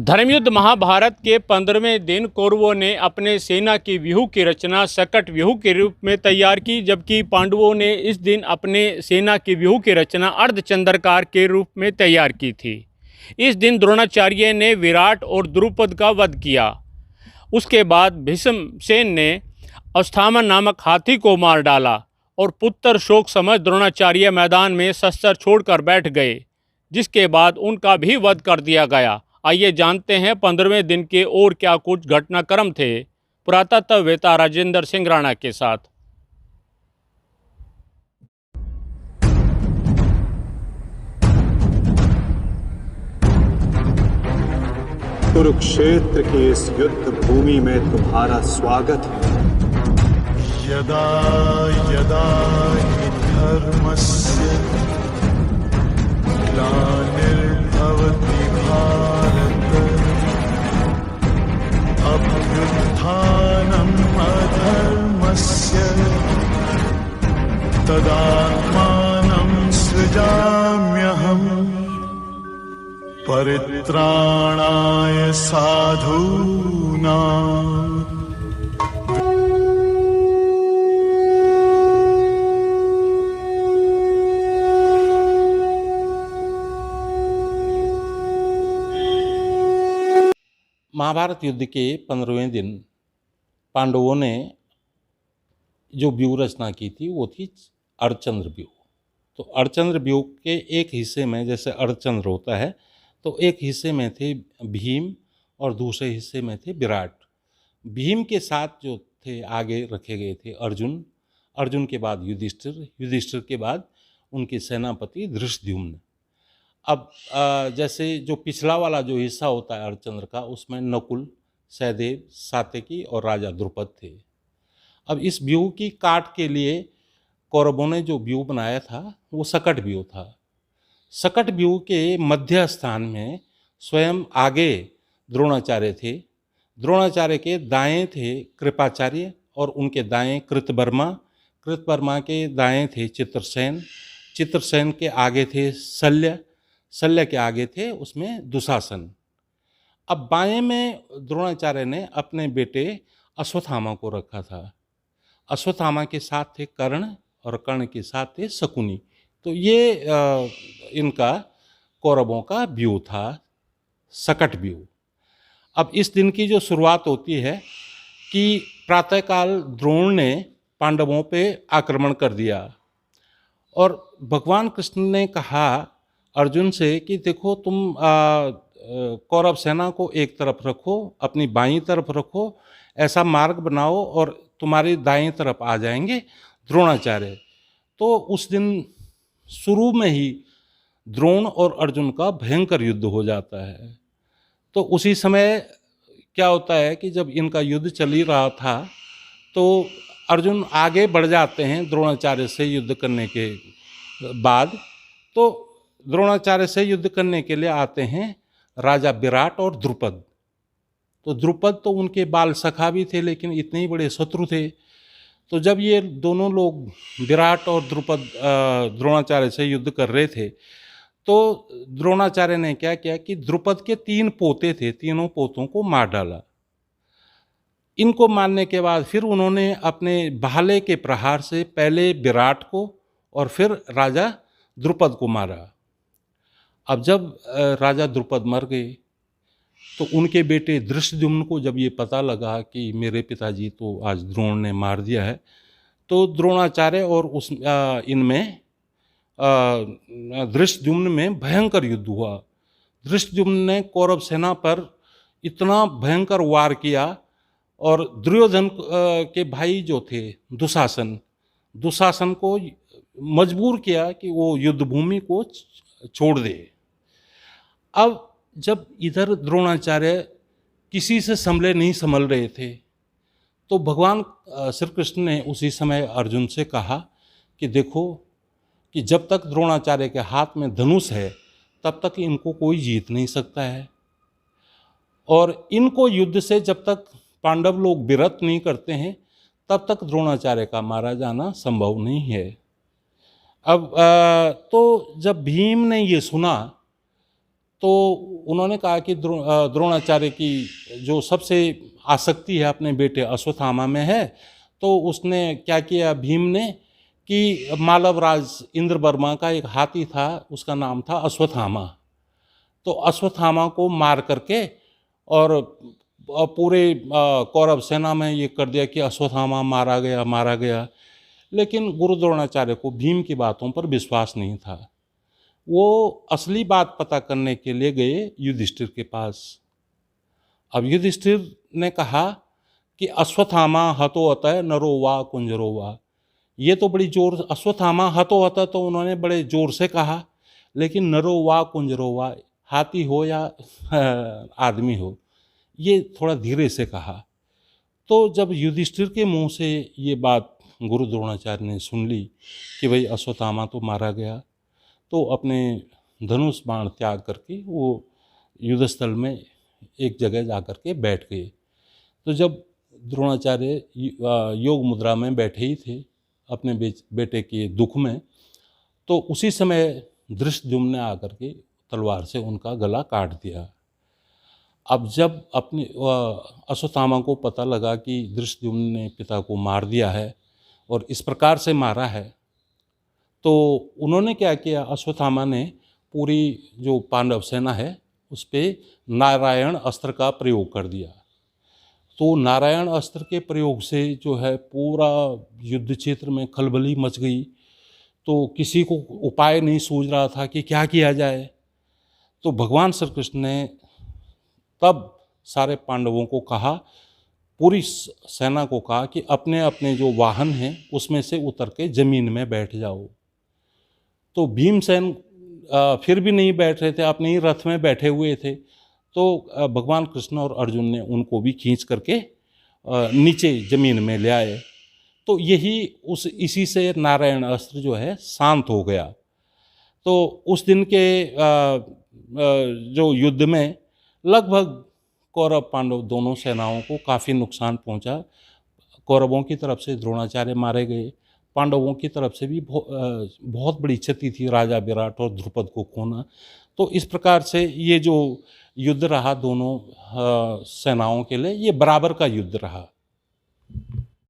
धर्मयुद्ध महाभारत के 15वें दिन कौरवों ने अपने सेना की व्यूह की रचना सकट व्यूह के रूप में तैयार की, जबकि पांडवों ने इस दिन अपने सेना की व्यूह की रचना अर्धचंद्राकार के रूप में तैयार की थी। इस दिन द्रोणाचार्य ने विराट और द्रुपद का वध किया। उसके बाद भीष्मसेन ने अश्वत्थामा नामक हाथी को मार डाला और पुत्र शोक समझ द्रोणाचार्य मैदान में शस्त्र छोड़कर बैठ गए, जिसके बाद उनका भी वध कर दिया गया। आइए जानते हैं 15वें दिन के और क्या कुछ घटनाक्रम थे, पुरातत्ववेत्ता राजेंद्र सिंह राणा के साथ। कुरुक्षेत्र की इस युद्ध भूमि में तुम्हारा स्वागत है। यदा यदा हि धर्मस्य ग्लानिर्भवति भारत अभ्युत्थानम् अधर्मस्य तदात्मानं सृजाम्यहम् परित्राणाय साधूनां। महाभारत युद्ध के 15वें दिन पांडवों ने जो व्यूह रचना की थी वो थी अर्धचंद्र व्यूह। तो अर्धचंद्र व्यूह के एक हिस्से में, जैसे अर्धचंद्र होता है, तो एक हिस्से में थे भीम और दूसरे हिस्से में थे विराट। भीम के साथ जो थे आगे रखे गए थे अर्जुन, अर्जुन के बाद युधिष्ठिर, युधिष्ठिर के बाद उनके सेनापति धृष्टद्युम्न। अब जैसे जो पिछला वाला जो हिस्सा होता है अर्धचंद्र का, उसमें नकुल, सहदेव, सात्यकी और राजा द्रुपद थे। अब इस व्यूह की काट के लिए कौरवों ने जो व्यूह बनाया था वो सकट व्यूह था। सकट व्यूह के मध्य स्थान में स्वयं आगे द्रोणाचार्य थे। द्रोणाचार्य के दाएं थे कृपाचार्य और उनके दाएं कृतवर्मा। कृतवर्मा के दाएं थे चित्रसेन। चित्रसेन के आगे थे शल्य। शल्य के आगे थे उसमें दुशासन। अब बाएं में द्रोणाचार्य ने अपने बेटे अश्वत्थामा को रखा था। अश्वत्थामा के साथ थे कर्ण और कर्ण के साथ थे शकुनी। तो ये इनका कौरवों का व्यूह था, सकट व्यूह। अब इस दिन की जो शुरुआत होती है कि प्रातःकाल द्रोण ने पांडवों पे आक्रमण कर दिया और भगवान कृष्ण ने कहा अर्जुन से कि देखो तुम कौरव सेना को एक तरफ रखो, अपनी बाईं तरफ रखो, ऐसा मार्ग बनाओ और तुम्हारी दाईं तरफ आ जाएंगे द्रोणाचार्य। तो उस दिन शुरू में ही द्रोण और अर्जुन का भयंकर युद्ध हो जाता है। तो उसी समय क्या होता है कि जब इनका युद्ध चल ही रहा था तो अर्जुन आगे बढ़ जाते हैं द्रोणाचार्य से युद्ध करने के बाद। तो द्रोणाचार्य से युद्ध करने के लिए आते हैं राजा विराट और द्रुपद। तो द्रुपद तो उनके बाल सखा भी थे लेकिन इतने ही बड़े शत्रु थे। तो जब ये दोनों लोग विराट और द्रुपद द्रोणाचार्य से युद्ध कर रहे थे तो द्रोणाचार्य ने क्या किया कि द्रुपद के 3 पोते थे, तीनों पोतों को मार डाला। इनको मारने के बाद फिर उन्होंने अपने भाले के प्रहार से पहले विराट को और फिर राजा द्रुपद को मारा। अब जब राजा द्रुपद मर गए तो उनके बेटे धृष्टद्युम्न को जब ये पता लगा कि मेरे पिताजी तो आज द्रोण ने मार दिया है, तो द्रोणाचार्य और उस इनमें धृष्टद्युम्न में भयंकर युद्ध हुआ। धृष्टद्युम्न ने कौरव सेना पर इतना भयंकर वार किया और दुर्योधन के भाई जो थे दुशासन को मजबूर किया कि वो युद्ध भूमि को छोड़ दे। अब जब इधर द्रोणाचार्य किसी से नहीं संभल रहे थे तो भगवान श्री कृष्ण ने उसी समय अर्जुन से कहा कि देखो कि जब तक द्रोणाचार्य के हाथ में धनुष है तब तक इनको कोई जीत नहीं सकता है और इनको युद्ध से जब तक पांडव लोग विरत नहीं करते हैं तब तक द्रोणाचार्य का मारा जाना संभव नहीं है। अब तो जब भीम ने ये सुना तो उन्होंने कहा कि द्रोणाचार्य की जो सबसे आसक्ति है अपने बेटे अश्वत्थामा में है, तो उसने क्या किया भीम ने कि मालवराज इंद्रवर्मा का एक हाथी था, उसका नाम था अश्वत्थामा। तो अश्वत्थामा को मार करके और पूरे कौरव सेना में ये कर दिया कि अश्वत्थामा मारा गया मारा गया। लेकिन गुरु द्रोणाचार्य को भीम की बातों पर विश्वास नहीं था। वो असली बात पता करने के लिए गए युधिष्ठिर के पास। अब युधिष्ठिर ने कहा कि अश्वत्थामा हतो अतः नरो वा कुंजरो वा। ये तो बड़ी जोर, अश्वत्थामा हतो अतः तो उन्होंने बड़े जोर से कहा, लेकिन नरो वा कुंजरो वा, हाथी हो या आदमी हो, ये थोड़ा धीरे से कहा। तो जब युधिष्ठिर के मुंह से ये बात गुरु द्रोणाचार्य ने सुन ली कि भाई अश्वत्थामा तो मारा गया, तो अपने धनुष बाण त्याग करके वो युद्धस्थल में एक जगह जा कर के बैठ गए। तो जब द्रोणाचार्य योग मुद्रा में बैठे ही थे अपने बेटे के दुख में, तो उसी समय धृष्टद्युम्न ने आकर के तलवार से उनका गला काट दिया। अब जब अपने अश्वत्थामा को पता लगा कि धृष्टद्युम्न ने पिता को मार दिया है और इस प्रकार से मारा है, तो उन्होंने क्या किया, अश्वत्थामा ने पूरी जो पांडव सेना है उस पर नारायण अस्त्र का प्रयोग कर दिया। तो नारायण अस्त्र के प्रयोग से जो है पूरा युद्ध क्षेत्र में खलबली मच गई। तो किसी को उपाय नहीं सूझ रहा था कि क्या किया जाए। तो भगवान श्री कृष्ण ने तब सारे पांडवों को कहा, पूरी सेना को कहा कि अपने अपने जो वाहन हैं उसमें से उतर के जमीन में बैठ जाओ। तो भीमसेन फिर भी नहीं बैठ रहे थे, अपने ही रथ में बैठे हुए थे। तो भगवान कृष्ण और अर्जुन ने उनको भी खींच करके नीचे जमीन में ले आए। तो यही इसी से नारायण अस्त्र जो है शांत हो गया। तो उस दिन के जो युद्ध में लगभग कौरव पांडव दोनों सेनाओं को काफ़ी नुकसान पहुंचा। कौरवों की तरफ से द्रोणाचार्य मारे गए, पांडवों की तरफ से भी बहुत बड़ी क्षति थी, राजा विराट और द्रुपद को खोना। तो इस प्रकार से ये जो युद्ध रहा दोनों सेनाओं के लिए, ये बराबर का युद्ध रहा।